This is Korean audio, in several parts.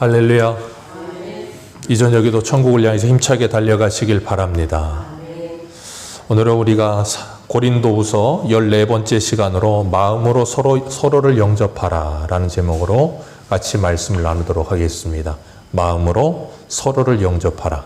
할렐루야. 이 저녁에도 천국을 향해서 힘차게 달려가시길 바랍니다. 오늘은 우리가 고린도후서 14번째 시간으로 마음으로 서로를 영접하라 라는 제목으로 같이 말씀을 나누도록 하겠습니다. 마음으로 서로를 영접하라.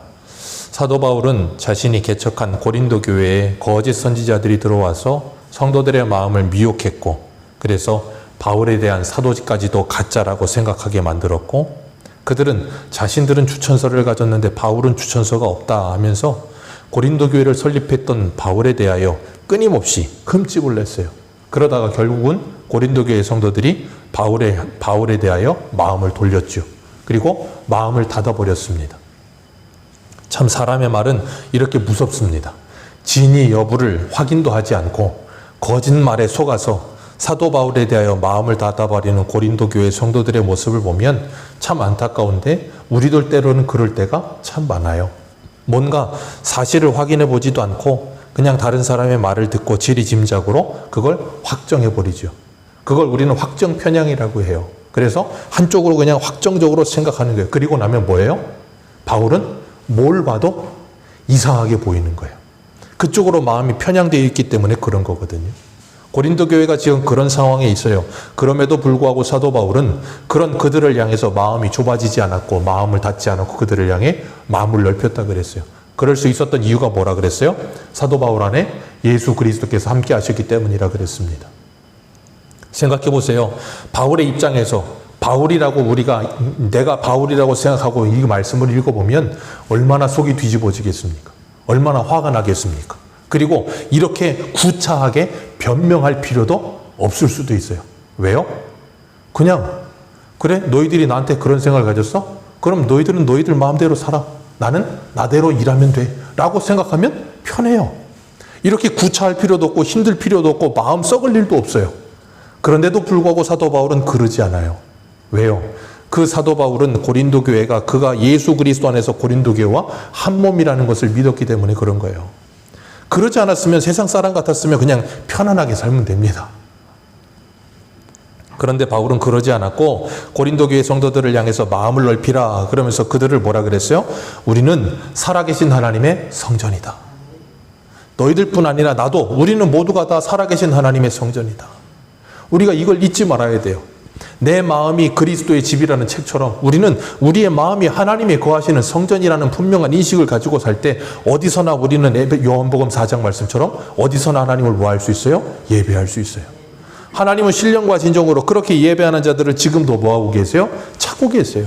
사도 바울은 자신이 개척한 고린도 교회에 거짓 선지자들이 들어와서 성도들의 마음을 미혹했고, 그래서 바울에 대한 사도직까지도 가짜라고 생각하게 만들었고, 그들은 자신들은 주천서를 가졌는데 바울은 주천서가 없다 하면서 고린도 교회를 설립했던 바울에 대하여 끊임없이 흠집을 냈어요. 그러다가 결국은 고린도 교회 성도들이 바울에 대하여 마음을 돌렸죠. 그리고 마음을 닫아버렸습니다. 참 사람의 말은 이렇게 무섭습니다. 진위 여부를 확인도 하지 않고 거짓말에 속아서 사도 바울에 대하여 마음을 닫아버리는 고린도 교회 성도들의 모습을 보면 참 안타까운데, 우리들 때로는 그럴 때가 참 많아요. 뭔가 사실을 확인해 보지도 않고 그냥 다른 사람의 말을 듣고 지리짐작으로 그걸 확정해 버리죠. 그걸 우리는 확정 편향이라고 해요. 그래서 한쪽으로 그냥 확정적으로 생각하는 거예요. 그리고 나면 뭐예요? 바울은 뭘 봐도 이상하게 보이는 거예요. 그쪽으로 마음이 편향되어 있기 때문에 그런 거거든요. 고린도 교회가 지금 그런 상황에 있어요. 그럼에도 불구하고 사도 바울은 그런 그들을 향해서 마음이 좁아지지 않았고 마음을 닫지 않았고 그들을 향해 마음을 넓혔다 그랬어요. 그럴 수 있었던 이유가 뭐라 그랬어요? 사도 바울 안에 예수 그리스도께서 함께 하셨기 때문이라 그랬습니다. 생각해 보세요. 바울의 입장에서 내가 바울이라고 생각하고 이 말씀을 읽어보면 얼마나 속이 뒤집어지겠습니까? 얼마나 화가 나겠습니까? 그리고 이렇게 구차하게 변명할 필요도 없을 수도 있어요. 왜요? 그냥 그래? 너희들이 나한테 그런 생각을 가졌어? 그럼 너희들은 너희들 마음대로 살아. 나는 나대로 일하면 돼. 라고 생각하면 편해요. 이렇게 구차할 필요도 없고 힘들 필요도 없고 마음 썩을 일도 없어요. 그런데도 불구하고 사도 바울은 그러지 않아요. 왜요? 그 사도 바울은 고린도 교회가 그가 예수 그리스도 안에서 고린도 교회와 한 몸이라는 것을 믿었기 때문에 그런 거예요. 그러지 않았으면 세상 사람 같았으면 그냥 편안하게 살면 됩니다. 그런데 바울은 그러지 않았고 고린도 교회 성도들을 향해서 마음을 넓히라 그러면서 그들을 뭐라 그랬어요? 우리는 살아계신 하나님의 성전이다. 너희들뿐 아니라 우리는 모두가 다 살아계신 하나님의 성전이다. 우리가 이걸 잊지 말아야 돼요. 내 마음이 그리스도의 집이라는 책처럼 우리는 우리의 마음이 하나님이 거하시는 성전이라는 분명한 인식을 가지고 살 때 어디서나 우리는 요한복음 4장 말씀처럼 어디서나 하나님을 뭐 할 수 있어요? 예배할 수 있어요. 하나님은 신령과 진정으로 그렇게 예배하는 자들을 지금도 뭐 하고 계세요? 찾고 계세요.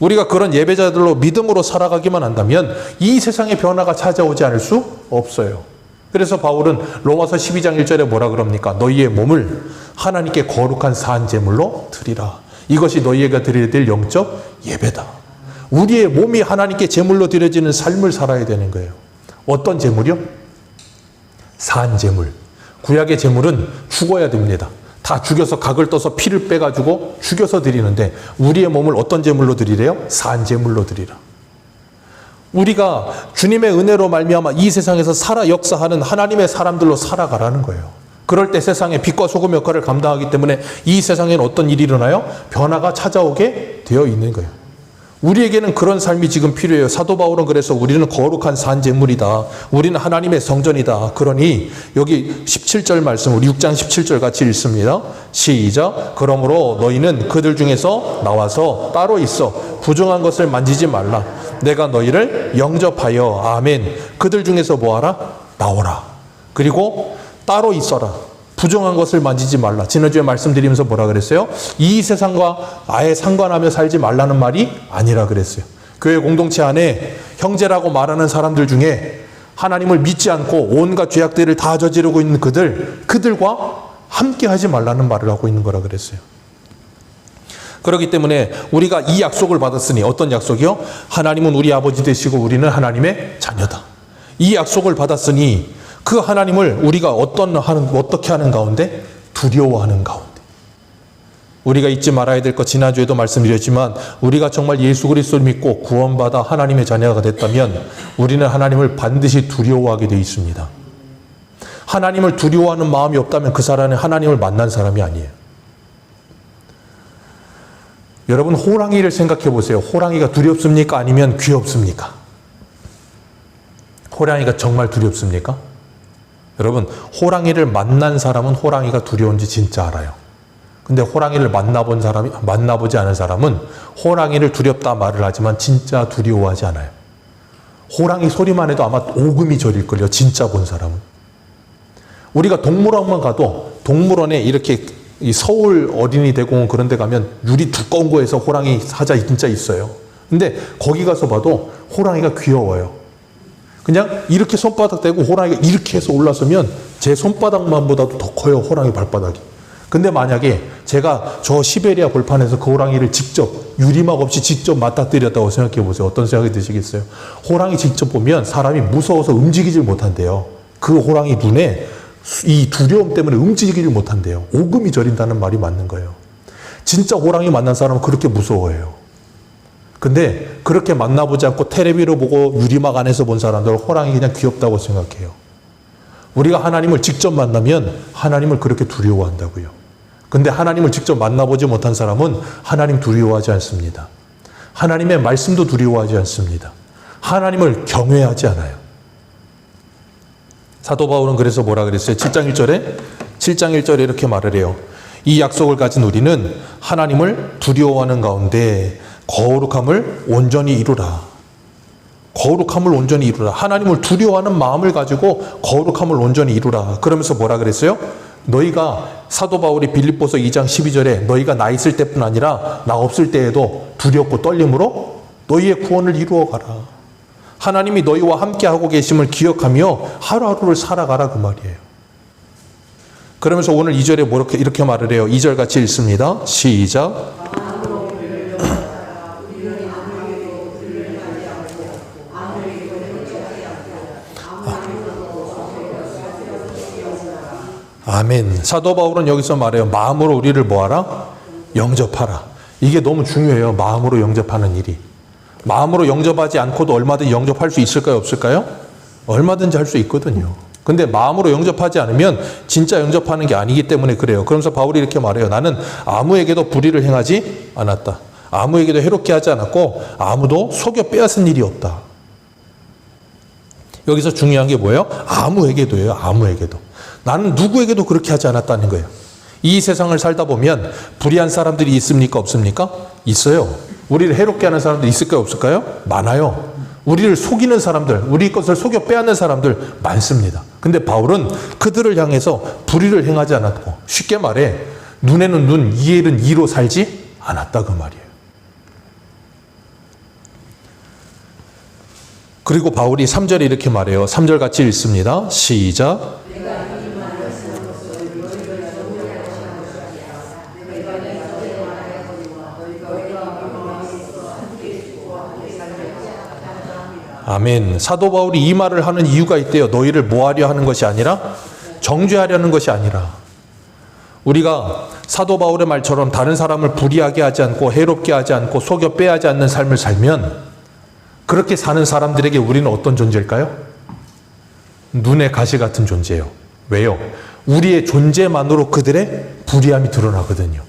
우리가 그런 예배자들로 믿음으로 살아가기만 한다면 이 세상의 변화가 찾아오지 않을 수 없어요. 그래서 바울은 로마서 12장 1절에 뭐라 그럽니까? 너희의 몸을 하나님께 거룩한 산 제물로 드리라. 이것이 너희가 드려야 될 영적 예배다. 우리의 몸이 하나님께 제물로 드려지는 삶을 살아야 되는 거예요. 어떤 제물이요? 산 제물. 구약의 제물은 죽어야 됩니다. 다 죽여서 각을 떠서 피를 빼가지고 죽여서 드리는데 우리의 몸을 어떤 제물로 드리래요? 산 제물로 드리라. 우리가 주님의 은혜로 말미암아 이 세상에서 살아 역사하는 하나님의 사람들로 살아가라는 거예요. 그럴 때 세상에 빛과 소금 역할을 감당하기 때문에 이 세상에는 어떤 일이 일어나요? 변화가 찾아오게 되어 있는 거예요. 우리에게는 그런 삶이 지금 필요해요. 사도 바울은 그래서 우리는 거룩한 산 제물이다. 우리는 하나님의 성전이다. 그러니 여기 17절 말씀, 우리 6장 17절 같이 읽습니다. 시작. 그러므로 너희는 그들 중에서 나와서 따로 있어 부정한 것을 만지지 말라. 내가 너희를 영접하여 아멘. 그들 중에서 뭐하라? 나오라. 그리고 따로 있어라. 부정한 것을 만지지 말라. 지난주에 말씀드리면서 뭐라 그랬어요? 이 세상과 아예 상관하며 살지 말라는 말이 아니라 그랬어요. 교회 공동체 안에 형제라고 말하는 사람들 중에 하나님을 믿지 않고 온갖 죄악들을 다 저지르고 있는 그들과 함께 하지 말라는 말을 하고 있는 거라 그랬어요. 그렇기 때문에 우리가 이 약속을 받았으니, 어떤 약속이요? 하나님은 우리 아버지 되시고 우리는 하나님의 자녀다. 이 약속을 받았으니 그 하나님을 우리가 어떻게 하는 가운데? 두려워하는 가운데. 우리가 잊지 말아야 될 것, 지난주에도 말씀드렸지만 우리가 정말 예수 그리스도를 믿고 구원받아 하나님의 자녀가 됐다면 우리는 하나님을 반드시 두려워하게 되어 있습니다. 하나님을 두려워하는 마음이 없다면 그 사람은 하나님을 만난 사람이 아니에요. 여러분 호랑이를 생각해 보세요. 호랑이가 두렵습니까? 아니면 귀엽습니까? 호랑이가 정말 두렵습니까? 여러분 호랑이를 만난 사람은 호랑이가 두려운지 진짜 알아요. 근데 호랑이를 만나보지 않은 사람은 호랑이를 두렵다 말을 하지만 진짜 두려워하지 않아요. 호랑이 소리만 해도 아마 오금이 저릴걸요. 진짜 본 사람은. 우리가 동물원만 가도 동물원에 이렇게 이 서울 어린이 대공원 그런 데 가면 유리 두꺼운 거에서 호랑이 사자 진짜 있어요. 근데 거기 가서 봐도 호랑이가 귀여워요. 그냥 이렇게 손바닥 대고 호랑이가 이렇게 해서 올라서면 제 손바닥만보다도 더 커요. 호랑이 발바닥이. 근데 만약에 제가 저 시베리아 벌판에서 그 호랑이를 직접 유리막 없이 직접 맞닥뜨렸다고 생각해 보세요. 어떤 생각이 드시겠어요? 호랑이 직접 보면 사람이 무서워서 움직이질 못한대요. 그 호랑이 눈에 이 두려움 때문에 움직이질 못한대요. 오금이 저린다는 말이 맞는 거예요. 진짜 호랑이 만난 사람은 그렇게 무서워해요. 근데 그렇게 만나보지 않고 텔레비로 보고 유리막 안에서 본 사람들은 호랑이 그냥 귀엽다고 생각해요. 우리가 하나님을 직접 만나면 하나님을 그렇게 두려워한다고요. 근데 하나님을 직접 만나보지 못한 사람은 하나님 두려워하지 않습니다. 하나님의 말씀도 두려워하지 않습니다. 하나님을 경외하지 않아요. 사도 바울은 그래서 뭐라 그랬어요? 7장 1절에 이렇게 말을 해요. 이 약속을 가진 우리는 하나님을 두려워하는 가운데 거룩함을 온전히 이루라. 거룩함을 온전히 이루라. 하나님을 두려워하는 마음을 가지고 거룩함을 온전히 이루라. 그러면서 뭐라 그랬어요? 너희가 사도 바울이 빌립보서 2장 12절에 너희가 나 있을 때뿐 아니라 나 없을 때에도 두렵고 떨림으로 너희의 구원을 이루어 가라. 하나님이 너희와 함께 하고 계심을 기억하며 하루하루를 살아가라 그 말이에요. 그러면서 오늘 2절에 이렇게 말을 해요. 2절 같이 읽습니다. 시작. 아멘. 사도 바울은 여기서 말해요. 마음으로 우리를 뭐하라? 영접하라. 이게 너무 중요해요. 마음으로 영접하는 일이. 마음으로 영접하지 않고도 얼마든지 영접할 수 있을까요? 없을까요? 얼마든지 할 수 있거든요. 근데 마음으로 영접하지 않으면 진짜 영접하는 게 아니기 때문에 그래요. 그러면서 바울이 이렇게 말해요. 나는 아무에게도 불의를 행하지 않았다. 아무에게도 해롭게 하지 않았고 아무도 속여 빼앗은 일이 없다. 여기서 중요한 게 뭐예요? 아무에게도예요. 아무에게도. 나는 누구에게도 그렇게 하지 않았다는 거예요. 이 세상을 살다 보면 불의한 사람들이 있습니까? 없습니까? 있어요. 우리를 해롭게 하는 사람들 있을까요? 없을까요? 많아요. 우리를 속이는 사람들, 우리 것을 속여 빼앗는 사람들 많습니다. 근데 바울은 그들을 향해서 불의를 행하지 않았고 쉽게 말해 눈에는 눈, 이에는 이로 살지 않았다 그 말이에요. 그리고 바울이 3절에 이렇게 말해요. 3절 같이 읽습니다. 시작. 아멘. 사도 바울이 이 말을 하는 이유가 있대요. 너희를 뭐하려 하는 것이 아니라 정죄하려는 것이 아니라. 우리가 사도 바울의 말처럼 다른 사람을 불의하게 하지 않고 해롭게 하지 않고 속여 빼앗지 않는 삶을 살면 그렇게 사는 사람들에게 우리는 어떤 존재일까요? 눈의 가시 같은 존재예요. 왜요? 우리의 존재만으로 그들의 불의함이 드러나거든요.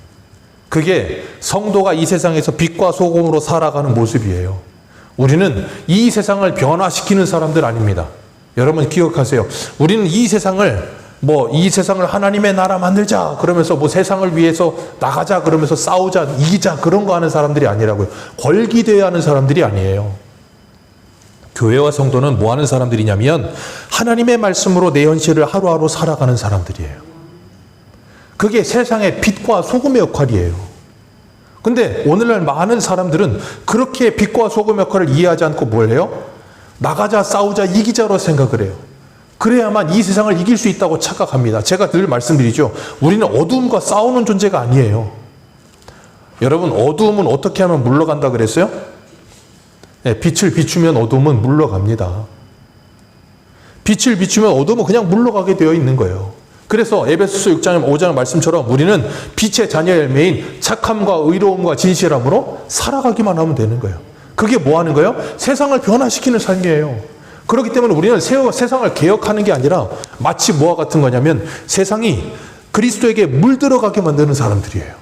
그게 성도가 이 세상에서 빛과 소금으로 살아가는 모습이에요. 우리는 이 세상을 변화시키는 사람들 아닙니다. 여러분 기억하세요. 우리는 이 세상을 하나님의 나라 만들자 그러면서 세상을 위해서 나가자 그러면서 싸우자 이기자 그런 거 하는 사람들이 아니라고요. 걸기대야 하는 사람들이 아니에요. 교회와 성도는 뭐 하는 사람들이냐면 하나님의 말씀으로 내 현실을 하루하루 살아가는 사람들이에요. 그게 세상의 빛과 소금의 역할이에요. 근데 오늘날 많은 사람들은 그렇게 빛과 소금 역할을 이해하지 않고 뭘 해요? 나가자 싸우자 이기자로 생각을 해요. 그래야만 이 세상을 이길 수 있다고 착각합니다. 제가 늘 말씀드리죠. 우리는 어두움과 싸우는 존재가 아니에요. 여러분 어두움은 어떻게 하면 물러간다 그랬어요? 네, 빛을 비추면 어두움은 물러갑니다. 빛을 비추면 어두움은 그냥 물러가게 되어 있는 거예요. 그래서 에베소서 6장 5장 말씀처럼 우리는 빛의 자녀 열매인 착함과 의로움과 진실함으로 살아가기만 하면 되는 거예요. 그게 뭐 하는 거예요? 세상을 변화시키는 삶이에요. 그렇기 때문에 우리는 세상을 개혁하는 게 아니라 마치 뭐와 같은 거냐면 세상이 그리스도에게 물들어가게 만드는 사람들이에요.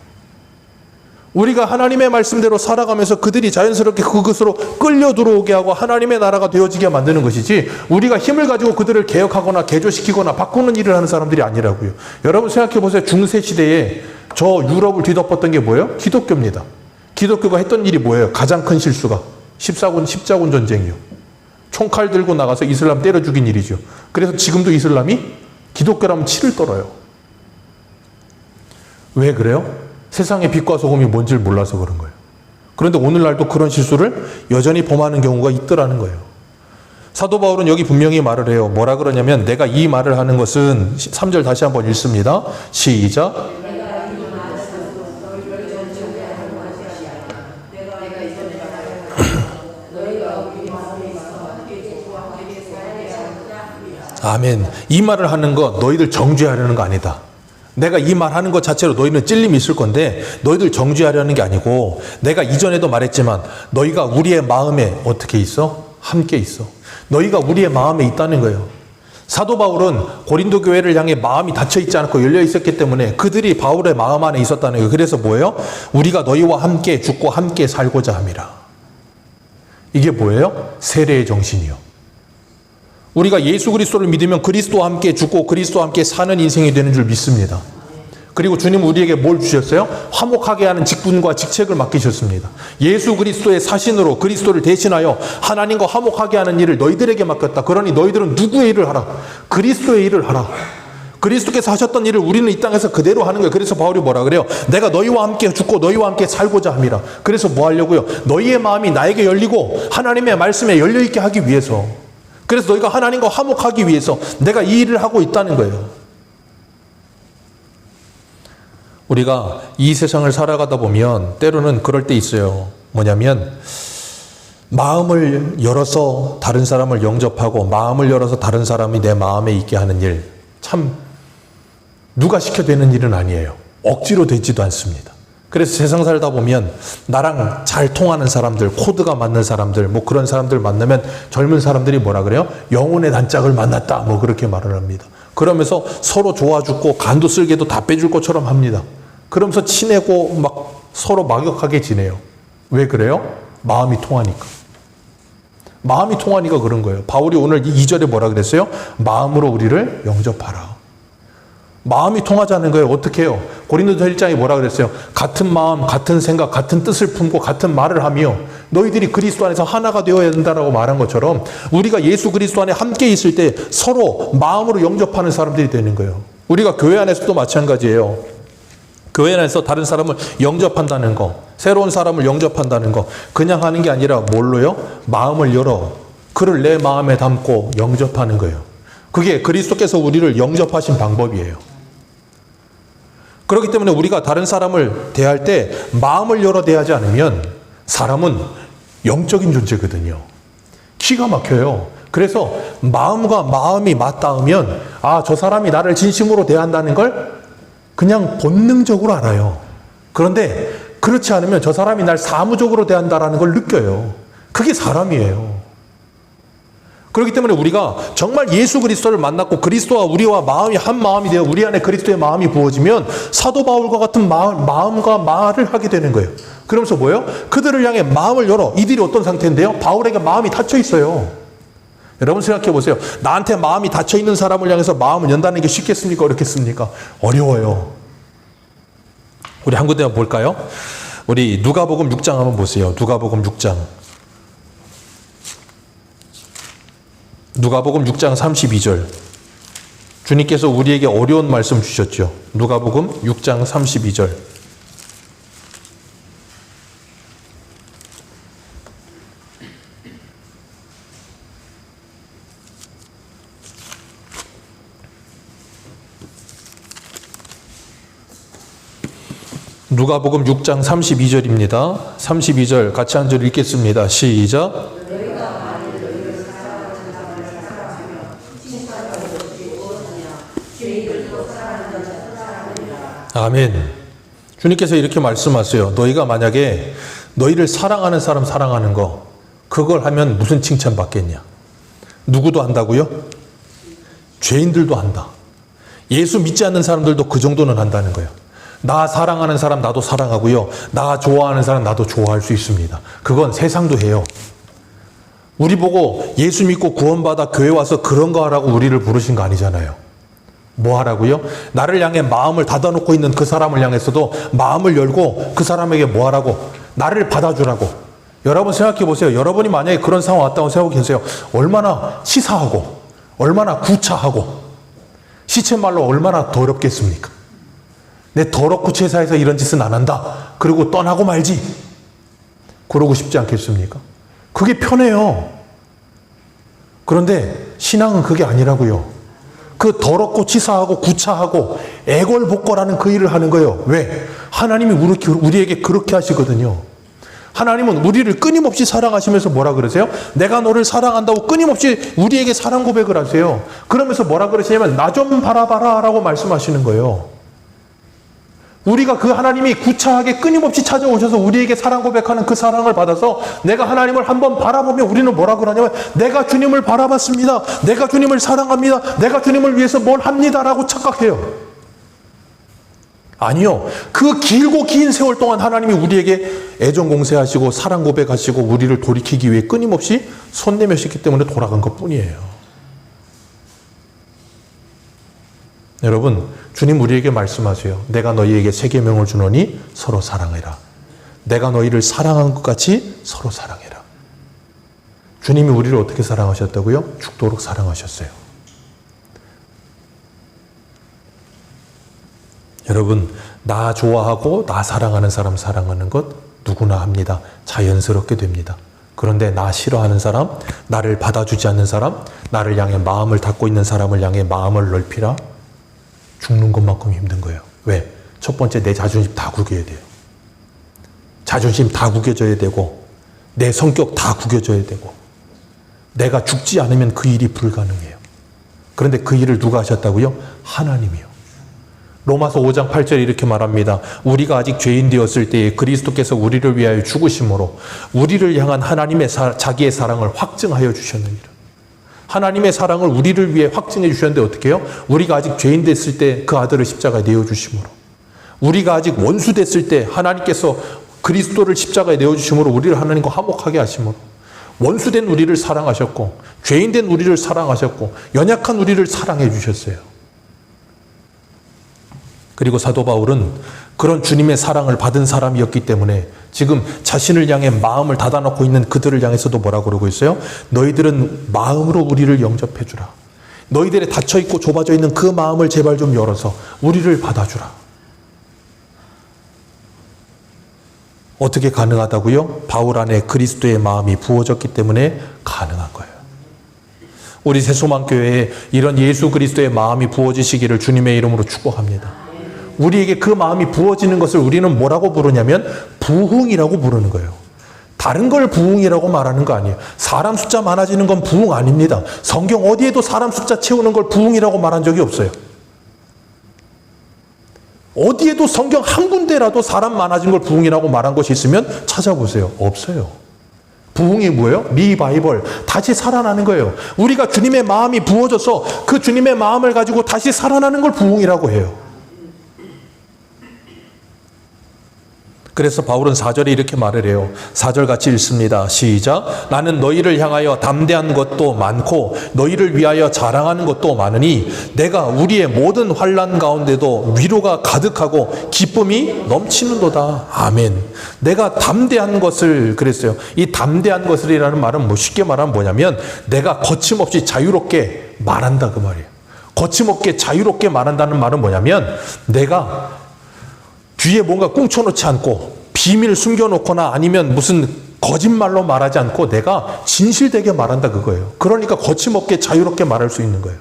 우리가 하나님의 말씀대로 살아가면서 그들이 자연스럽게 그것으로 끌려 들어오게 하고 하나님의 나라가 되어지게 만드는 것이지, 우리가 힘을 가지고 그들을 개혁하거나 개조시키거나 바꾸는 일을 하는 사람들이 아니라고요. 여러분 생각해 보세요. 중세 시대에 저 유럽을 뒤덮었던 게 뭐예요? 기독교입니다. 기독교가 했던 일이 뭐예요? 가장 큰 실수가 십자군 전쟁이요. 총칼 들고 나가서 이슬람 때려 죽인 일이죠. 그래서 지금도 이슬람이 기독교라면 치를 떨어요. 왜 그래요? 세상의 빛과 소금이 뭔지를 몰라서 그런 거예요. 그런데 오늘날도 그런 실수를 여전히 범하는 경우가 있더라는 거예요. 사도 바울은 여기 분명히 말을 해요. 뭐라 그러냐면, 내가 이 말을 하는 것은, 3절 다시 한번 읽습니다. 시작. 아멘. 이 말을 하는 거 너희들 정죄하려는 거 아니다. 내가 이 말하는 것 자체로 너희는 찔림이 있을 건데 너희들 정죄하려는 게 아니고, 내가 이전에도 말했지만 너희가 우리의 마음에 어떻게 있어? 함께 있어. 너희가 우리의 마음에 있다는 거예요. 사도 바울은 고린도 교회를 향해 마음이 닫혀 있지 않고 열려 있었기 때문에 그들이 바울의 마음 안에 있었다는 거예요. 그래서 뭐예요? 우리가 너희와 함께 죽고 함께 살고자 함이라. 이게 뭐예요? 세례의 정신이요. 우리가 예수 그리스도를 믿으면 그리스도와 함께 죽고 그리스도와 함께 사는 인생이 되는 줄 믿습니다. 그리고 주님은 우리에게 뭘 주셨어요? 화목하게 하는 직분과 직책을 맡기셨습니다. 예수 그리스도의 사신으로 그리스도를 대신하여 하나님과 화목하게 하는 일을 너희들에게 맡겼다. 그러니 너희들은 누구의 일을 하라? 그리스도의 일을 하라. 그리스도께서 하셨던 일을 우리는 이 땅에서 그대로 하는 거예요. 그래서 바울이 뭐라 그래요? 내가 너희와 함께 죽고 너희와 함께 살고자 함이라. 그래서 뭐 하려고요? 너희의 마음이 나에게 열리고 하나님의 말씀에 열려있게 하기 위해서. 그래서 너희가 하나님과 화목하기 위해서 내가 이 일을 하고 있다는 거예요. 우리가 이 세상을 살아가다 보면 때로는 그럴 때 있어요. 뭐냐면 마음을 열어서 다른 사람을 영접하고 마음을 열어서 다른 사람이 내 마음에 있게 하는 일, 참 누가 시켜되는 일은 아니에요. 억지로 되지도 않습니다. 그래서 세상 살다 보면 나랑 잘 통하는 사람들, 코드가 맞는 사람들, 뭐 그런 사람들 만나면 젊은 사람들이 뭐라 그래요? 영혼의 단짝을 만났다, 뭐 그렇게 말을 합니다. 그러면서 서로 좋아 죽고 간도 쓸개도 다 빼줄 것처럼 합니다. 그러면서 친해고 막 서로 막역하게 지내요. 왜 그래요? 마음이 통하니까. 마음이 통하니까 그런 거예요. 바울이 오늘 2절에 뭐라 그랬어요? 마음으로 우리를 영접하라. 마음이 통하자는 거예요. 어떻게 해요? 고린도서 1장에 뭐라 그랬어요? 같은 마음, 같은 생각, 같은 뜻을 품고 같은 말을 하며 너희들이 그리스도 안에서 하나가 되어야 된다라고 말한 것처럼 우리가 예수 그리스도 안에 함께 있을 때 서로 마음으로 영접하는 사람들이 되는 거예요. 우리가 교회 안에서도 마찬가지예요. 교회 안에서 다른 사람을 영접한다는 거, 새로운 사람을 영접한다는 거, 그냥 하는 게 아니라 뭘로요? 마음을 열어 그를 내 마음에 담고 영접하는 거예요. 그게 그리스도께서 우리를 영접하신 방법이에요. 그렇기 때문에 우리가 다른 사람을 대할 때 마음을 열어 대하지 않으면 사람은 영적인 존재거든요. 기가 막혀요. 그래서 마음과 마음이 맞닿으면 저 사람이 나를 진심으로 대한다는 걸 그냥 본능적으로 알아요. 그런데 그렇지 않으면 저 사람이 날 사무적으로 대한다는 걸 느껴요. 그게 사람이에요. 그렇기 때문에 우리가 정말 예수 그리스도를 만났고 그리스도와 우리와 마음이 한 마음이 되어 우리 안에 그리스도의 마음이 부어지면 사도 바울과 같은 마음과 말을 하게 되는 거예요. 그러면서 뭐예요? 그들을 향해 마음을 열어. 이들이 어떤 상태인데요? 바울에게 마음이 닫혀 있어요. 여러분 생각해 보세요. 나한테 마음이 닫혀 있는 사람을 향해서 마음을 연다는 게 쉽겠습니까? 어렵겠습니까? 어려워요. 우리 한 군데만 볼까요? 우리 누가복음 6장 한번 보세요. 누가복음 6장. 누가복음 6장 32절. 주님께서 우리에게 어려운 말씀 주셨죠. 누가복음 6장 32절. 누가복음 6장 32절입니다. 32절 같이 한 절 읽겠습니다. 시작. 아멘. 주님께서 이렇게 말씀하세요. 너희가 만약에 너희를 사랑하는 사람 사랑하는 거 그걸 하면 무슨 칭찬 받겠냐? 누구도 한다고요? 죄인들도 한다. 예수 믿지 않는 사람들도 그 정도는 한다는 거예요. 나 사랑하는 사람 나도 사랑하고요. 나 좋아하는 사람 나도 좋아할 수 있습니다. 그건 세상도 해요. 우리 보고 예수 믿고 구원받아 교회 와서 그런 거 하라고 우리를 부르신 거 아니잖아요. 뭐 하라고요? 나를 향해 마음을 닫아놓고 있는 그 사람을 향해서도 마음을 열고 그 사람에게 뭐 하라고? 나를 받아주라고. 여러분 생각해 보세요. 여러분이 만약에 그런 상황 왔다고 생각해 보세요. 얼마나 치사하고 얼마나 구차하고 시쳇말로 얼마나 더럽겠습니까? 내 더럽고 치사해서 이런 짓은 안 한다. 그리고 떠나고 말지. 그러고 싶지 않겠습니까? 그게 편해요. 그런데 신앙은 그게 아니라고요. 그 더럽고 치사하고 구차하고 애걸복걸하는 그 일을 하는 거예요. 왜? 하나님이 우리에게 그렇게 하시거든요. 하나님은 우리를 끊임없이 사랑하시면서 뭐라 그러세요? 내가 너를 사랑한다고 끊임없이 우리에게 사랑 고백을 하세요. 그러면서 뭐라 그러시냐면 나 좀 바라봐라 라고 말씀하시는 거예요. 우리가 그 하나님이 구차하게 끊임없이 찾아오셔서 우리에게 사랑 고백하는 그 사랑을 받아서 내가 하나님을 한번 바라보면 우리는 뭐라 그러냐면 내가 주님을 바라봤습니다. 내가 주님을 사랑합니다. 내가 주님을 위해서 뭘 합니다라고 착각해요. 아니요. 그 길고 긴 세월 동안 하나님이 우리에게 애정 공세하시고 사랑 고백하시고 우리를 돌이키기 위해 끊임없이 손 내미셨기 때문에 돌아간 것뿐이에요. 여러분, 주님 우리에게 말씀하세요. 내가 너희에게 새 계명을 주노니 서로 사랑해라. 내가 너희를 사랑한 것 같이 서로 사랑해라. 주님이 우리를 어떻게 사랑하셨다고요? 죽도록 사랑하셨어요. 여러분, 나 좋아하고 나 사랑하는 사람 사랑하는 것 누구나 합니다. 자연스럽게 됩니다. 그런데 나 싫어하는 사람, 나를 받아주지 않는 사람, 나를 향해 마음을 닫고 있는 사람을 향해 마음을 넓히라. 죽는 것만큼 힘든 거예요. 왜? 첫 번째 내 자존심 다 구겨야 돼요. 자존심 다 구겨져야 되고 내 성격 다 구겨져야 되고 내가 죽지 않으면 그 일이 불가능해요. 그런데 그 일을 누가 하셨다고요? 하나님이요. 로마서 5장 8절에 이렇게 말합니다. 우리가 아직 죄인 되었을 때에 그리스도께서 우리를 위하여 죽으심으로 우리를 향한 하나님의 자기의 사랑을 확증하여 주셨느니라. 하나님의 사랑을 우리를 위해 확증해 주셨는데 어떻게 해요? 우리가 아직 죄인 됐을 때 그 아들을 십자가에 내어주심으로 우리가 아직 원수 됐을 때 하나님께서 그리스도를 십자가에 내어주심으로 우리를 하나님과 화목하게 하심으로 원수된 우리를 사랑하셨고 죄인된 우리를 사랑하셨고 연약한 우리를 사랑해 주셨어요. 그리고 사도 바울은 그런 주님의 사랑을 받은 사람이었기 때문에 지금 자신을 향해 마음을 닫아놓고 있는 그들을 향해서도 뭐라고 그러고 있어요? 너희들은 마음으로 우리를 영접해 주라. 너희들의 닫혀있고 좁아져 있는 그 마음을 제발 좀 열어서 우리를 받아주라. 어떻게 가능하다고요? 바울 안에 그리스도의 마음이 부어졌기 때문에 가능한 거예요. 우리 새소망교회에 이런 예수 그리스도의 마음이 부어지시기를 주님의 이름으로 축복합니다. 우리에게 그 마음이 부어지는 것을 우리는 뭐라고 부르냐면 부흥이라고 부르는 거예요. 다른 걸 부흥이라고 말하는 거 아니에요. 사람 숫자 많아지는 건 부흥 아닙니다. 성경 어디에도 사람 숫자 채우는 걸 부흥이라고 말한 적이 없어요. 어디에도 성경 한 군데라도 사람 많아진 걸 부흥이라고 말한 것이 있으면 찾아보세요. 없어요. 부흥이 뭐예요? 리바이벌. 다시 살아나는 거예요. 우리가 주님의 마음이 부어져서 그 주님의 마음을 가지고 다시 살아나는 걸 부흥이라고 해요. 그래서 바울은 4절에 이렇게 말을 해요. 4절 같이 읽습니다. 시작. 나는 너희를 향하여 담대한 것도 많고 너희를 위하여 자랑하는 것도 많으니 내가 우리의 모든 환난 가운데도 위로가 가득하고 기쁨이 넘치는도다. 아멘. 내가 담대한 것을 그랬어요. 이 담대한 것을이라는 말은 뭐 쉽게 말하면 뭐냐면 내가 거침없이 자유롭게 말한다 그 말이에요. 거침없게 자유롭게 말한다는 말은 뭐냐면 내가 뒤에 뭔가 꽁쳐놓지 않고 비밀을 숨겨놓거나 아니면 무슨 거짓말로 말하지 않고 내가 진실되게 말한다 그거예요. 그러니까 거침없게 자유롭게 말할 수 있는 거예요.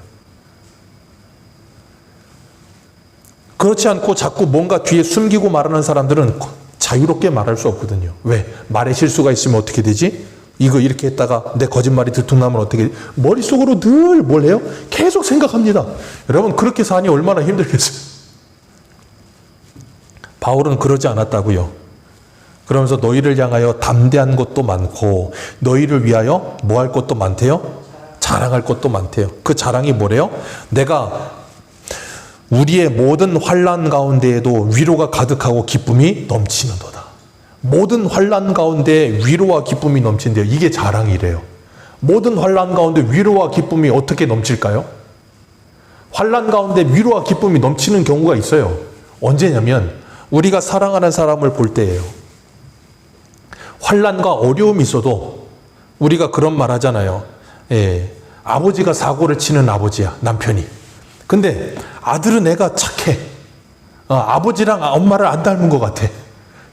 그렇지 않고 자꾸 뭔가 뒤에 숨기고 말하는 사람들은 자유롭게 말할 수 없거든요. 왜? 말에 실수가 있으면 어떻게 되지? 이거 이렇게 했다가 내 거짓말이 들통나면 어떻게 되지? 머릿속으로 늘 뭘 해요? 계속 생각합니다. 여러분 그렇게 사니 얼마나 힘들겠어요. 바울은 그러지 않았다고요. 그러면서 너희를 향하여 담대한 것도 많고 너희를 위하여 뭐 할 것도 많대요? 자랑할 것도 많대요. 그 자랑이 뭐래요? 내가 우리의 모든 환난 가운데에도 위로가 가득하고 기쁨이 넘치는도다. 모든 환난 가운데 위로와 기쁨이 넘친대요. 이게 자랑이래요. 모든 환난 가운데 위로와 기쁨이 어떻게 넘칠까요? 환난 가운데 위로와 기쁨이 넘치는 경우가 있어요. 언제냐면 우리가 사랑하는 사람을 볼 때예요. 환난과 어려움이 있어도 우리가 그런 말 하잖아요. 아버지가 사고를 치는 아버지야, 남편이. 근데 아들은 애가 착해. 아버지랑 엄마를 안 닮은 것 같아.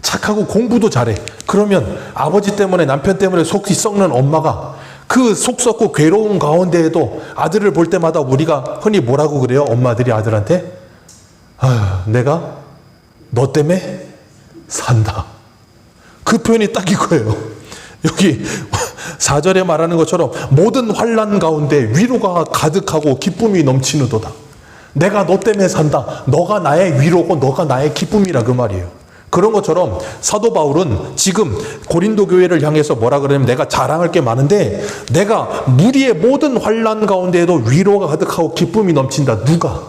착하고 공부도 잘해. 그러면 아버지 때문에, 남편 때문에 속이 썩는 엄마가 그 속 썩고 괴로운 가운데에도 아들을 볼 때마다 우리가 흔히 뭐라고 그래요? 엄마들이 아들한테? 내가 너 때문에 산다. 그 표현이 딱 이거예요. 여기 4절에 말하는 것처럼 모든 환난 가운데 위로가 가득하고 기쁨이 넘치는도다. 내가 너 때문에 산다. 너가 나의 위로고 너가 나의 기쁨이라 그 말이에요. 그런 것처럼 사도 바울은 지금 고린도 교회를 향해서 뭐라 그러냐면 내가 자랑할 게 많은데 내가 무리의 모든 환난 가운데에도 위로가 가득하고 기쁨이 넘친다. 누가?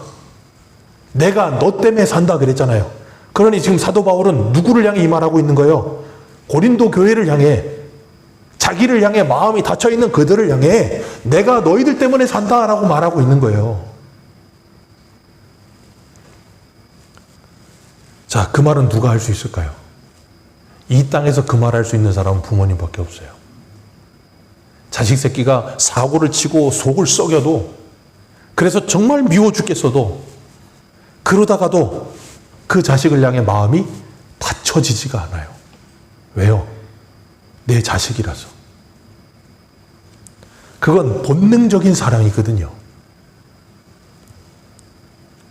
내가 너 때문에 산다 그랬잖아요. 그러니 지금 사도 바울은 누구를 향해 이 말하고 있는 거예요? 고린도 교회를 향해, 자기를 향해 마음이 닫혀있는 그들을 향해 내가 너희들 때문에 산다라고 말하고 있는 거예요. 자, 그 말은 누가 할 수 있을까요? 이 땅에서 그 말 할 수 있는 사람은 부모님밖에 없어요. 자식 새끼가 사고를 치고 속을 썩여도, 그래서 정말 미워 죽겠어도, 그러다가도 그 자식을 향해 마음이 닫혀지지가 않아요. 왜요? 내 자식이라서. 그건 본능적인 사랑이거든요.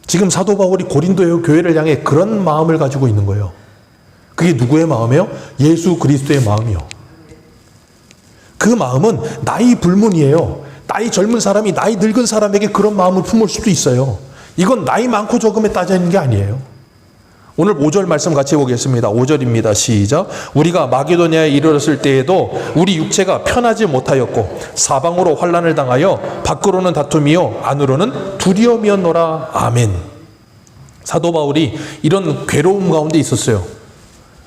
지금 사도 바울이 고린도 교회를 향해 그런 마음을 가지고 있는 거예요. 그게 누구의 마음이에요? 예수 그리스도의 마음이요. 그 마음은 나이 불문이에요. 나이 젊은 사람이 나이 늙은 사람에게 그런 마음을 품을 수도 있어요. 이건 나이 많고 적음에 따져 있는 게 아니에요. 오늘 5절 말씀 같이 보겠습니다. 5절입니다. 시작. 우리가 마게도냐에 이르렀을 때에도 우리 육체가 편하지 못하였고 사방으로 환난을 당하여 밖으로는 다툼이요 안으로는 두려움이었노라. 아멘. 사도 바울이 이런 괴로움 가운데 있었어요.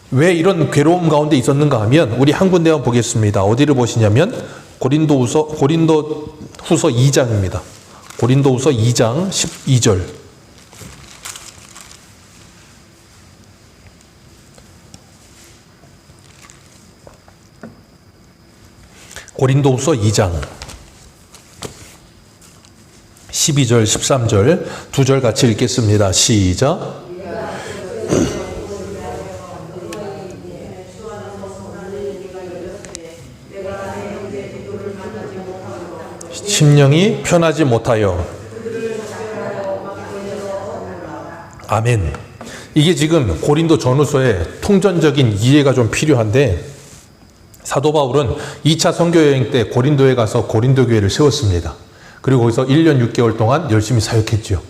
왜 이런 괴로움 가운데 있었는가 하면 우리 한 군데만 보겠습니다. 어디를 보시냐면 고린도후서 2장입니다. 고린도후서 2장 12절. 고린도후서 2장 12절 13절 두 절 같이 읽겠습니다. 시작. 심령이 편하지 못하여. 아멘. 이게 지금 고린도 전후서의 통전적인 이해가 좀 필요한데, 사도 바울은 2차 선교여행 때 고린도에 가서 고린도 교회를 세웠습니다. 그리고 거기서 1년 6개월 동안 열심히 사역했죠.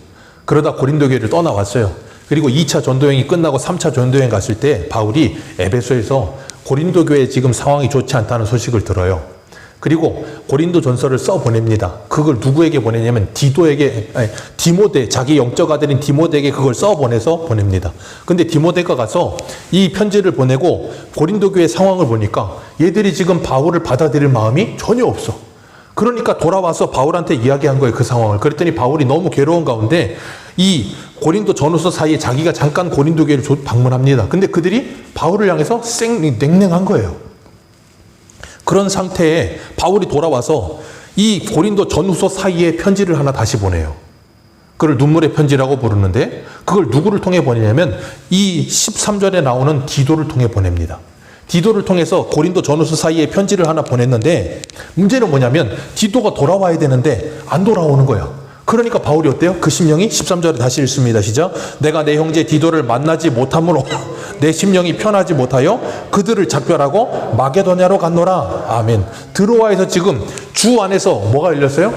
그러다 고린도 교회를 떠나왔어요. 그리고 2차 전도여행이 끝나고 3차 전도여행 갔을 때 바울이 에베소에서 고린도 교회 지금 상황이 좋지 않다는 소식을 들어요. 그리고 고린도 전서를 써보냅니다. 그걸 누구에게 보내냐면 디모데, 자기 영적 아들인 디모데에게 그걸 써보내서 보냅니다. 근데 디모데가 가서 이 편지를 보내고 고린도 교회 상황을 보니까 얘들이 지금 바울을 받아들일 마음이 전혀 없어. 그러니까 돌아와서 바울한테 이야기한 거예요, 그 상황을. 그랬더니 바울이 너무 괴로운 가운데 이 고린도 전후서 사이에 자기가 잠깐 고린도 교회를 방문합니다. 근데 그들이 바울을 향해서 냉랭한 거예요. 그런 상태에 바울이 돌아와서 이 고린도 전후서 사이에 편지를 하나 다시 보내요. 그걸 눈물의 편지라고 부르는데 그걸 누구를 통해 보내냐면 이 13절에 나오는 디도를 통해 보냅니다. 디도를 통해서 고린도 전후서 사이에 편지를 하나 보냈는데 문제는 뭐냐면 디도가 돌아와야 되는데 안 돌아오는 거예요. 그러니까 바울이 어때요? 그 심령이 13절에 다시 읽습니다. 시작. 내가 내 형제 디도를 만나지 못함으로 내 심령이 편하지 못하여 그들을 작별하고 마게도냐로 갔노라. 아멘. 드로아에서 지금 주 안에서 뭐가 열렸어요?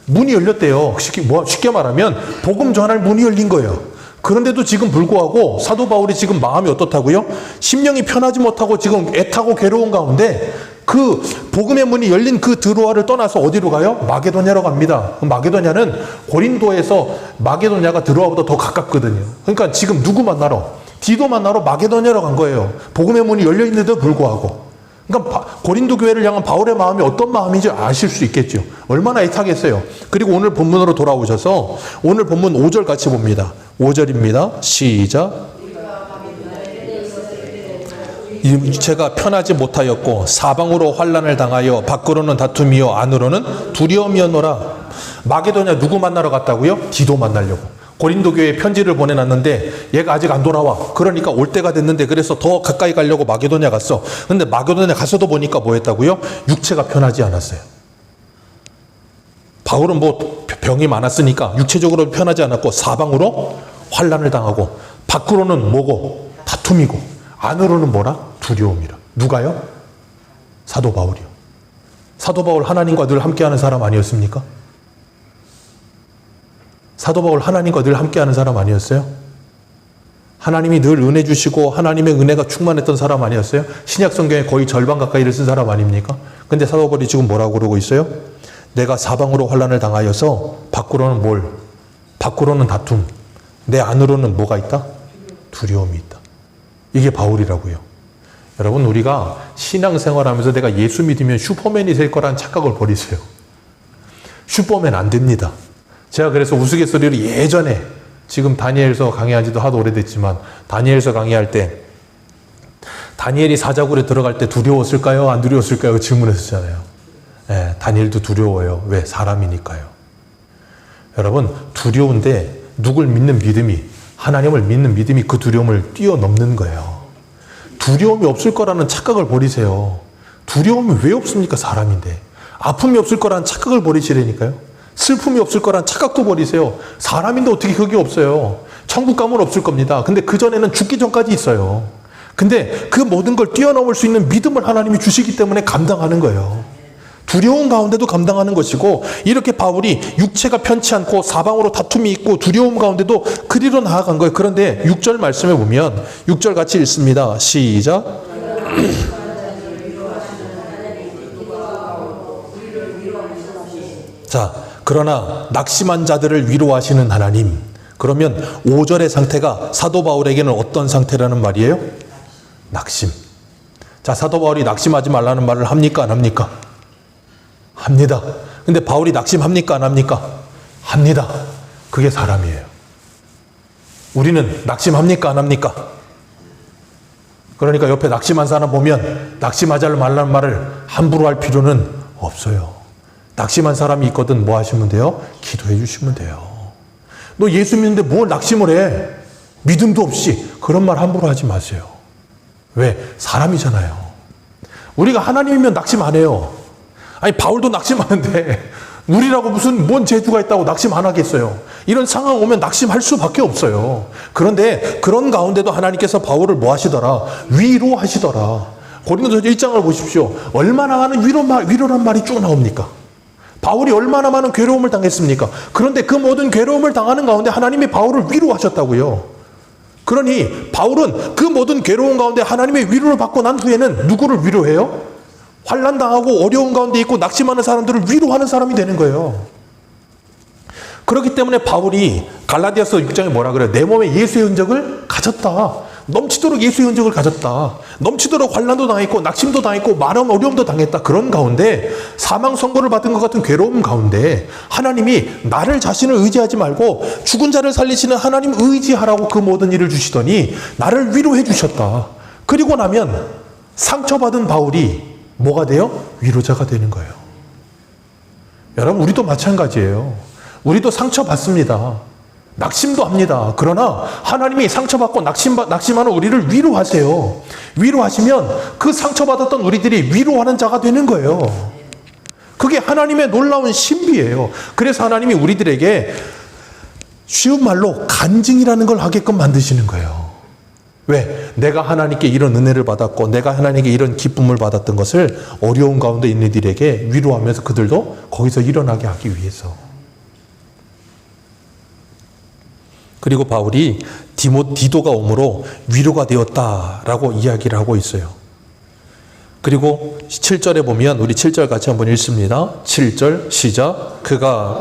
문이 열렸대요. 쉽게 말하면 복음 전할 문이 열린 거예요. 그런데도 지금 불구하고 사도 바울이 지금 마음이 어떻다고요? 심령이 편하지 못하고 지금 애타고 괴로운 가운데 그 복음의 문이 열린 그 드로아를 떠나서 어디로 가요? 마게도냐로 갑니다. 마게도냐는 고린도에서 마게도냐가 드로아보다 더 가깝거든요. 그러니까 지금 누구 만나러? 디도 만나러 마게도냐로 간 거예요. 복음의 문이 열려 있는데도 불구하고. 그러니까 고린도 교회를 향한 바울의 마음이 어떤 마음인지 아실 수 있겠죠. 얼마나 애타겠어요. 그리고 오늘 본문으로 돌아오셔서 오늘 본문 5절 같이 봅니다. 5절입니다. 시작. 육체가 편하지 못하였고 사방으로 환난을 당하여 밖으로는 다툼이요 안으로는 두려움이었노라. 마게도냐 누구 만나러 갔다고요? 디도 만나려고. 고린도 교회에 편지를 보내놨는데 얘가 아직 안 돌아와. 그러니까 올 때가 됐는데 그래서 더 가까이 가려고 마게도냐 갔어. 근데 마게도냐 가서도 보니까 뭐 했다고요? 육체가 편하지 않았어요. 바울은 뭐 병이 많았으니까 육체적으로 편하지 않았고 사방으로 환난을 당하고 밖으로는 뭐고? 다툼이고 안으로는 뭐라? 두려움이라. 누가요? 사도 바울이요. 사도 바울 하나님과 늘 함께하는 사람 아니었습니까? 사도 바울 하나님과 늘 함께하는 사람 아니었어요? 하나님이 늘 은혜 주시고 하나님의 은혜가 충만했던 사람 아니었어요? 신약 성경에 거의 절반 가까이를 쓴 사람 아닙니까? 근데 사도 바울이 지금 뭐라고 그러고 있어요? 내가 사방으로 환난을 당하여서 밖으로는 뭘? 밖으로는 다툼. 내 안으로는 뭐가 있다? 두려움이 있다. 이게 바울이라고요. 여러분, 우리가 신앙생활하면서 내가 예수 믿으면 슈퍼맨이 될 거란 착각을 버리세요. 슈퍼맨 안 됩니다. 제가 그래서 우스갯소리로 예전에, 지금 다니엘서 강의한 지도 하도 오래됐지만 다니엘서 강의할 때 다니엘이 사자굴에 들어갈 때 두려웠을까요? 안 두려웠을까요? 질문했었잖아요. 네, 다니엘도 두려워요. 왜? 사람이니까요. 여러분, 두려운데 누굴 믿는 믿음이, 하나님을 믿는 믿음이 그 두려움을 뛰어넘는 거예요. 두려움이 없을 거라는 착각을 버리세요. 두려움이 왜 없습니까? 사람인데. 아픔이 없을 거라는 착각을 버리시라니까요. 슬픔이 없을 거란 착각도 버리세요. 사람인데 어떻게 그게 없어요. 천국 가면 없을 겁니다. 근데 그전에는 죽기 전까지 있어요. 근데 그 모든 걸 뛰어넘을 수 있는 믿음을 하나님이 주시기 때문에 감당하는 거예요. 두려운 가운데도 감당하는 것이고, 이렇게 바울이 육체가 편치 않고 사방으로 다툼이 있고 두려움 가운데도 그리로 나아간 거예요. 그런데 6절 말씀에 보면 6절 같이 읽습니다. 시작. 자, 그러나 낙심한 자들을 위로하시는 하나님. 그러면 5절의 상태가 사도 바울에게는 어떤 상태라는 말이에요? 낙심. 자, 사도 바울이 낙심하지 말라는 말을 합니까? 안 합니까? 합니다. 근데 바울이 낙심합니까? 안 합니까? 합니다. 그게 사람이에요. 우리는 낙심합니까? 안 합니까? 그러니까 옆에 낙심한 사람 보면 낙심하지 말라는 말을 함부로 할 필요는 없어요. 낙심한 사람이 있거든 뭐 하시면 돼요? 기도해 주시면 돼요. 너 예수 믿는데 뭘 낙심을 해? 믿음도 없이. 그런 말 함부로 하지 마세요. 왜? 사람이잖아요. 우리가 하나님이면 낙심 안 해요. 아니, 바울도 낙심하는데 우리라고 무슨 뭔 재주가 있다고 낙심 안 하겠어요. 이런 상황 오면 낙심할 수밖에 없어요. 그런데 그런 가운데도 하나님께서 바울을 뭐 하시더라? 위로하시더라. 고린도서 1장을 보십시오. 얼마나 많은 위로란 말이 쭉 나옵니까? 바울이 얼마나 많은 괴로움을 당했습니까? 그런데 그 모든 괴로움을 당하는 가운데 하나님이 바울을 위로하셨다고요. 그러니 바울은 그 모든 괴로움 가운데 하나님의 위로를 받고 난 후에는 누구를 위로해요? 환난당하고 어려운 가운데 있고 낙심하는 사람들을 위로하는 사람이 되는 거예요. 그렇기 때문에 바울이 갈라디아서 6장에 뭐라 그래요? 내 몸에 예수의 흔적을 가졌다. 넘치도록 예수의 흔적을 가졌다. 넘치도록 환난도 당했고 낙심도 당했고 많은 어려움도 당했다. 그런 가운데 사망 선고를 받은 것 같은 괴로움 가운데 하나님이 나를 자신을 의지하지 말고 죽은 자를 살리시는 하나님 의지하라고 그 모든 일을 주시더니 나를 위로해 주셨다. 그리고 나면 상처받은 바울이 뭐가 돼요? 위로자가 되는 거예요. 여러분, 우리도 마찬가지예요. 우리도 상처받습니다. 낙심도 합니다. 그러나 하나님이 상처받고 낙심하는 우리를 위로하세요. 위로하시면 그 상처받았던 우리들이 위로하는 자가 되는 거예요. 그게 하나님의 놀라운 신비예요. 그래서 하나님이 우리들에게 쉬운 말로 간증이라는 걸 하게끔 만드시는 거예요. 왜? 내가 하나님께 이런 은혜를 받았고 내가 하나님께 이런 기쁨을 받았던 것을 어려운 가운데 있는 이들에게 위로하면서 그들도 거기서 일어나게 하기 위해서. 그리고 바울이 디도가 오므로 위로가 되었다라고 이야기를 하고 있어요. 그리고 7절에 보면 우리 7절 같이 한번 읽습니다. 7절 시작. 그가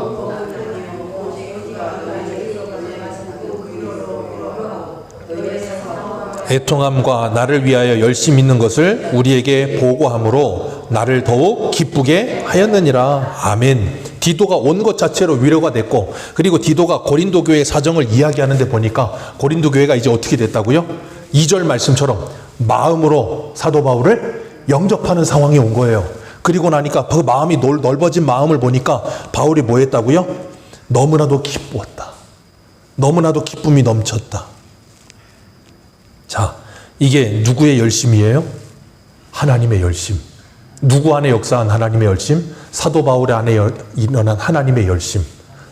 애통함과 나를 위하여 열심히 있는 것을 우리에게 보고함으로 나를 더욱 기쁘게 하였느니라. 아멘. 디도가 온 것 자체로 위로가 됐고, 그리고 디도가 고린도 교회의 사정을 이야기하는데 보니까 고린도 교회가 이제 어떻게 됐다고요? 2절 말씀처럼 마음으로 사도 바울을 영접하는 상황이 온 거예요. 그리고 나니까 그 마음이 넓어진 마음을 보니까 바울이 뭐 했다고요? 너무나도 기뻤다. 너무나도 기쁨이 넘쳤다. 자, 이게 누구의 열심이에요? 하나님의 열심. 누구 안에 역사한 하나님의 열심? 사도 바울 안에 일어난 하나님의 열심.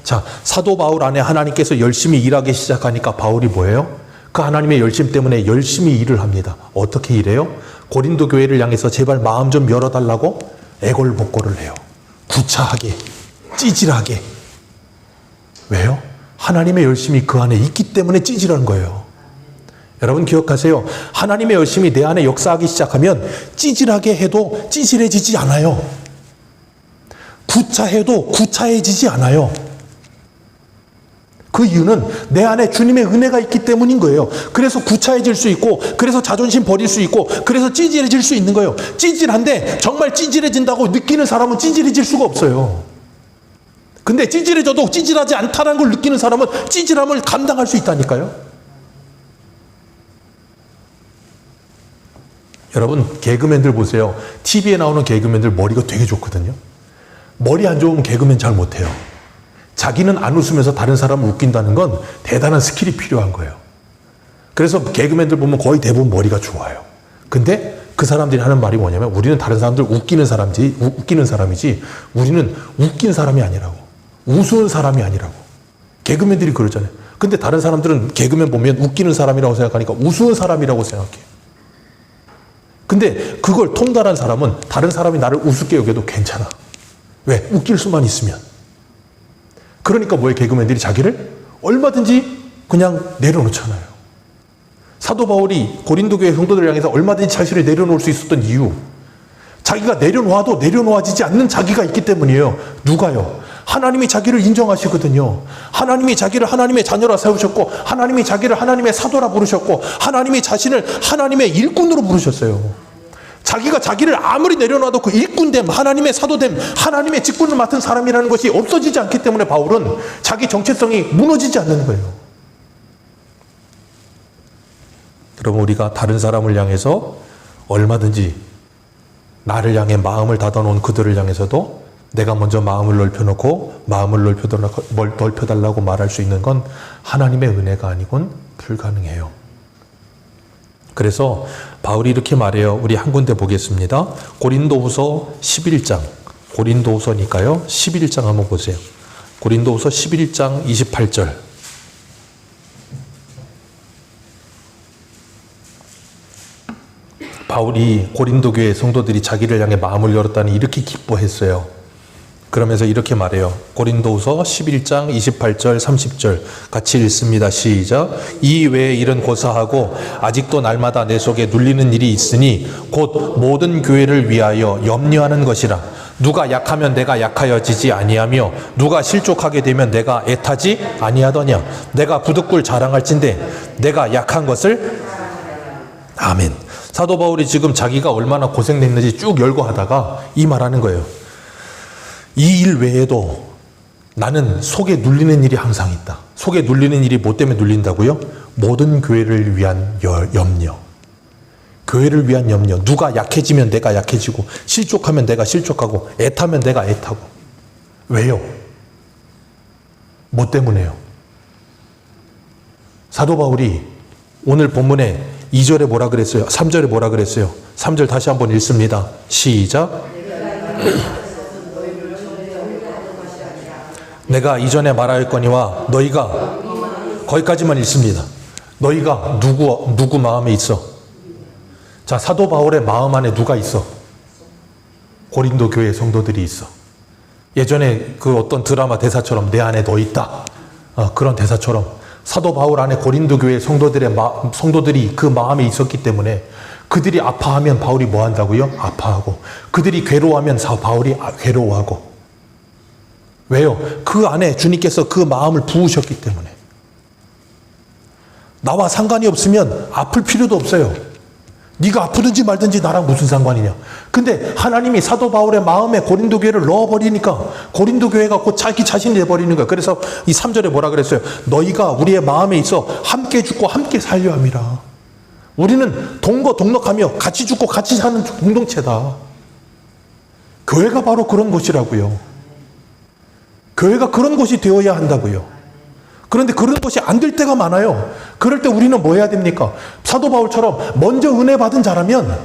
자, 사도 바울 안에 하나님께서 열심히 일하기 시작하니까 바울이 뭐예요? 그 하나님의 열심 때문에 열심히 일을 합니다. 어떻게 일해요? 고린도 교회를 향해서 제발 마음 좀 열어달라고 애걸복걸을 해요. 구차하게, 찌질하게. 왜요? 하나님의 열심이 그 안에 있기 때문에 찌질한 거예요. 여러분 기억하세요. 하나님의 열심이 내 안에 역사하기 시작하면 찌질하게 해도 찌질해지지 않아요. 구차해도 구차해지지 않아요. 그 이유는 내 안에 주님의 은혜가 있기 때문인 거예요. 그래서 구차해질 수 있고, 그래서 자존심 버릴 수 있고, 그래서 찌질해질 수 있는 거예요. 찌질한데 정말 찌질해진다고 느끼는 사람은 찌질해질 수가 없어요. 근데 찌질해져도 찌질하지 않다는 걸 느끼는 사람은 찌질함을 감당할 수 있다니까요. 여러분 개그맨들 보세요. TV에 나오는 개그맨들 머리가 되게 좋거든요. 머리 안 좋으면 개그맨 잘 못해요. 자기는 안 웃으면서 다른 사람을 웃긴다는 건 대단한 스킬이 필요한 거예요. 그래서 개그맨들 보면 거의 대부분 머리가 좋아요. 근데 그 사람들이 하는 말이 뭐냐면 우리는 다른 사람들 웃기는 사람이지 우리는 웃긴 사람이 아니라고. 우스운 사람이 아니라고. 개그맨들이 그러잖아요. 근데 다른 사람들은 개그맨 보면 웃기는 사람이라고 생각하니까 우스운 사람이라고 생각해요. 근데 그걸 통달한 사람은 다른 사람이 나를 우습게 여겨도 괜찮아. 왜? 웃길 수만 있으면. 그러니까 뭐예요? 개그맨들이 자기를 얼마든지 그냥 내려놓잖아요. 사도 바울이 고린도 교회 성도들을 향해서 얼마든지 자신을 내려놓을 수 있었던 이유, 자기가 내려놓아도 내려놓아지지 않는 자기가 있기 때문이에요. 누가요? 하나님이 자기를 인정하시거든요. 하나님이 자기를 하나님의 자녀라 세우셨고, 하나님이 자기를 하나님의 사도라 부르셨고, 하나님이 자신을 하나님의 일꾼으로 부르셨어요. 자기가 자기를 아무리 내려놔도 그 일꾼됨, 하나님의 사도됨, 하나님의 직분을 맡은 사람이라는 것이 없어지지 않기 때문에 바울은 자기 정체성이 무너지지 않는 거예요. 그럼 우리가 다른 사람을 향해서 얼마든지 나를 향해 마음을 닫아놓은 그들을 향해서도 내가 먼저 마음을 넓혀놓고 마음을 넓혀달라고 말할 수 있는 건 하나님의 은혜가 아니곤 불가능해요. 그래서 바울이 이렇게 말해요. 우리 한 군데 보겠습니다. 고린도후서 11장. 고린도후서니까요. 11장 한번 보세요. 고린도후서 11장 28절. 바울이 고린도 교회 성도들이 자기를 향해 마음을 열었다니 이렇게 기뻐했어요. 그러면서 이렇게 말해요. 고린도후서 11장 28절 30절 같이 읽습니다. 시작. 이 외의 일은 고사하고 아직도 날마다 내 속에 눌리는 일이 있으니 곧 모든 교회를 위하여 염려하는 것이라. 누가 약하면 내가 약하여지지 아니하며 누가 실족하게 되면 내가 애타지 아니하더냐. 내가 부득불 자랑할진대 내가 약한 것을. 아멘. 사도 바울이 지금 자기가 얼마나 고생했는지 쭉 열거하다가 이 말하는 거예요. 이 일 외에도 나는 속에 눌리는 일이 항상 있다. 속에 눌리는 일이 뭐 때문에 눌린다고요? 모든 교회를 위한 염려. 교회를 위한 염려. 누가 약해지면 내가 약해지고, 실족하면 내가 실족하고, 애타면 내가 애타고. 왜요? 뭐 때문에요? 사도 바울이 오늘 본문에 2절에 뭐라 그랬어요? 3절에 뭐라 그랬어요? 3절 다시 한번 읽습니다. 시작. 내가 이전에 말하였거니와 너희가, 거기까지만 읽습니다. 너희가 누구 마음에 있어? 자, 사도 바울의 마음 안에 누가 있어? 고린도 교회 성도들이 있어. 예전에 그 어떤 드라마 대사처럼 내 안에 너 있다. 그런 대사처럼 사도 바울 안에 고린도 교회 성도들이 그 마음에 있었기 때문에 그들이 아파하면 바울이 뭐 한다고요? 아파하고. 그들이 괴로워하면 바울이 괴로워하고. 왜요? 그 안에 주님께서 그 마음을 부으셨기 때문에. 나와 상관이 없으면 아플 필요도 없어요. 네가 아프든지 말든지 나랑 무슨 상관이냐. 근데 하나님이 사도 바울의 마음에 고린도 교회를 넣어버리니까 고린도 교회가 곧 자기 자신이 돼버리는 거야. 그래서 이 3절에 뭐라 그랬어요? 너희가 우리의 마음에 있어 함께 죽고 함께 살려 함이라. 우리는 동거동록하며 같이 죽고 같이 사는 공동체다. 교회가 바로 그런 곳이라고요. 교회가 그런 곳이 되어야 한다고요. 그런데 그런 것이 안 될 때가 많아요. 그럴 때 우리는 뭐 해야 됩니까? 사도 바울처럼 먼저 은혜 받은 자라면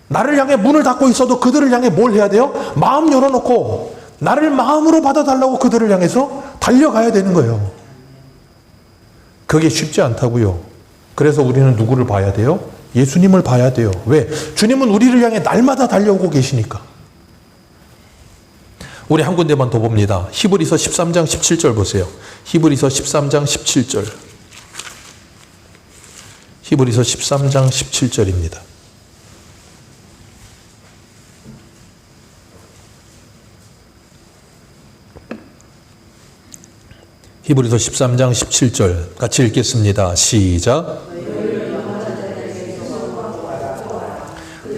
나를 향해 문을 닫고 있어도 그들을 향해 뭘 해야 돼요? 마음 열어놓고 나를 마음으로 받아달라고 그들을 향해서 달려가야 되는 거예요. 그게 쉽지 않다고요. 그래서 우리는 누구를 봐야 돼요? 예수님을 봐야 돼요. 왜? 주님은 우리를 향해 날마다 달려오고 계시니까. 우리 한 군데만 더 봅니다. 히브리서 13장 17절 보세요. 히브리서 13장 17절. 히브리서 13장 17절입니다. 히브리서 13장 17절 같이 읽겠습니다. 시작.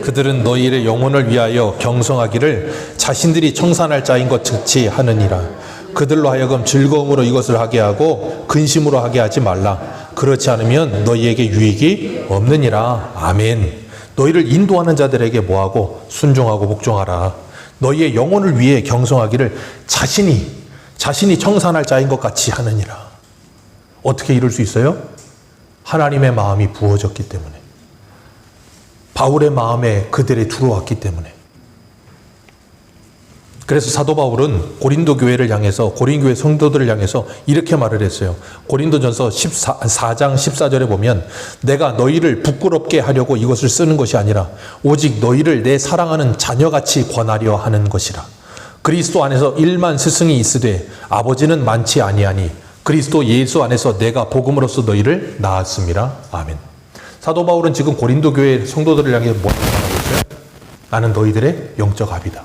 그들은 너희의 영혼을 위하여 경성하기를 자신들이 청산할 자인 것 같이 하느니라. 그들로 하여금 즐거움으로 이것을 하게 하고 근심으로 하게 하지 말라. 그렇지 않으면 너희에게 유익이 없느니라. 아멘. 너희를 인도하는 자들에게 뭐하고 순종하고 복종하라. 너희의 영혼을 위해 경성하기를 자신이 청산할 자인 것 같이 하느니라. 어떻게 이룰 수 있어요? 하나님의 마음이 부어졌기 때문에. 바울의 마음에 그들이 들어왔기 때문에. 그래서 사도 바울은 고린도 교회를 향해서, 고린 교회 성도들을 향해서 이렇게 말을 했어요. 고린도전서 4장 14절에 보면 내가 너희를 부끄럽게 하려고 이것을 쓰는 것이 아니라 오직 너희를 내 사랑하는 자녀같이 권하려 하는 것이라. 그리스도 안에서 1만 스승이 있으되 아버지는 많지 아니하니 그리스도 예수 안에서 내가 복음으로써 너희를 낳았음이라. 아멘. 사도 바울은 지금 고린도 교회 성도들을 향해 뭐라고 말하고 있어요? 나는 너희들의 영적 아비다.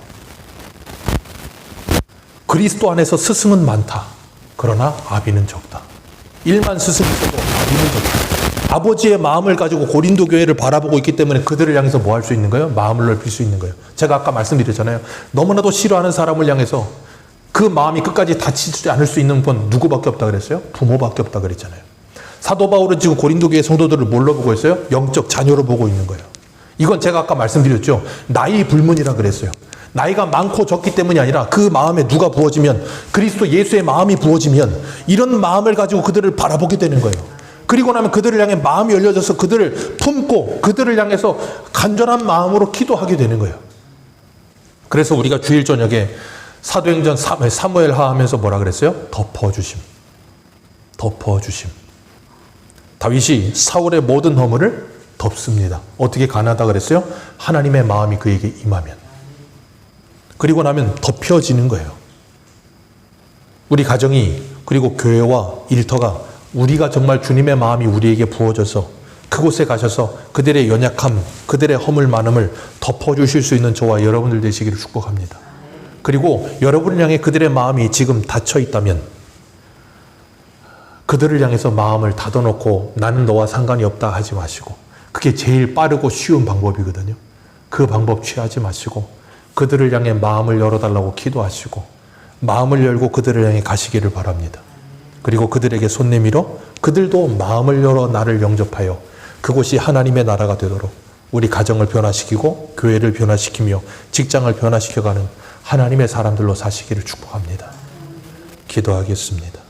그리스도 안에서 스승은 많다. 그러나 아비는 적다. 1만 스승이 있어도 아비는 적다. 아버지의 마음을 가지고 고린도 교회를 바라보고 있기 때문에 그들을 향해서 뭐 할 수 있는 거예요? 마음을 넓힐 수 있는 거예요. 제가 아까 말씀드렸잖아요. 너무나도 싫어하는 사람을 향해서 그 마음이 끝까지 다치지 않을 수 있는 분 누구밖에 없다 그랬어요? 부모밖에 없다 그랬잖아요. 사도 바울은 지금 고린도 교회 성도들을 뭘로 보고 있어요? 영적 자녀로 보고 있는 거예요. 이건 제가 아까 말씀드렸죠. 나이 불문이라 그랬어요. 나이가 많고 적기 때문이 아니라 그 마음에 누가 부어지면, 그리스도 예수의 마음이 부어지면 이런 마음을 가지고 그들을 바라보게 되는 거예요. 그리고 나면 그들을 향해 마음이 열려져서 그들을 품고 그들을 향해서 간절한 마음으로 기도하게 되는 거예요. 그래서 우리가 주일 저녁에 사도행전 사무엘하 하면서 뭐라 그랬어요? 덮어주심. 덮어주심. 다윗이 사울의 모든 허물을 덮습니다. 어떻게 가능하다 그랬어요? 하나님의 마음이 그에게 임하면. 그리고 나면 덮여지는 거예요. 우리 가정이, 그리고 교회와 일터가, 우리가 정말 주님의 마음이 우리에게 부어져서 그곳에 가셔서 그들의 연약함, 그들의 허물 많음을 덮어주실 수 있는 저와 여러분들 되시기를 축복합니다. 그리고 여러분을 향해 그들의 마음이 지금 닫혀 있다면 그들을 향해서 마음을 닫아놓고 나는 너와 상관이 없다 하지 마시고, 그게 제일 빠르고 쉬운 방법이거든요. 그 방법 취하지 마시고 그들을 향해 마음을 열어달라고 기도하시고 마음을 열고 그들을 향해 가시기를 바랍니다. 그리고 그들에게 손 내밀어 그들도 마음을 열어 나를 영접하여 그곳이 하나님의 나라가 되도록 우리 가정을 변화시키고 교회를 변화시키며 직장을 변화시켜가는 하나님의 사람들로 사시기를 축복합니다. 기도하겠습니다.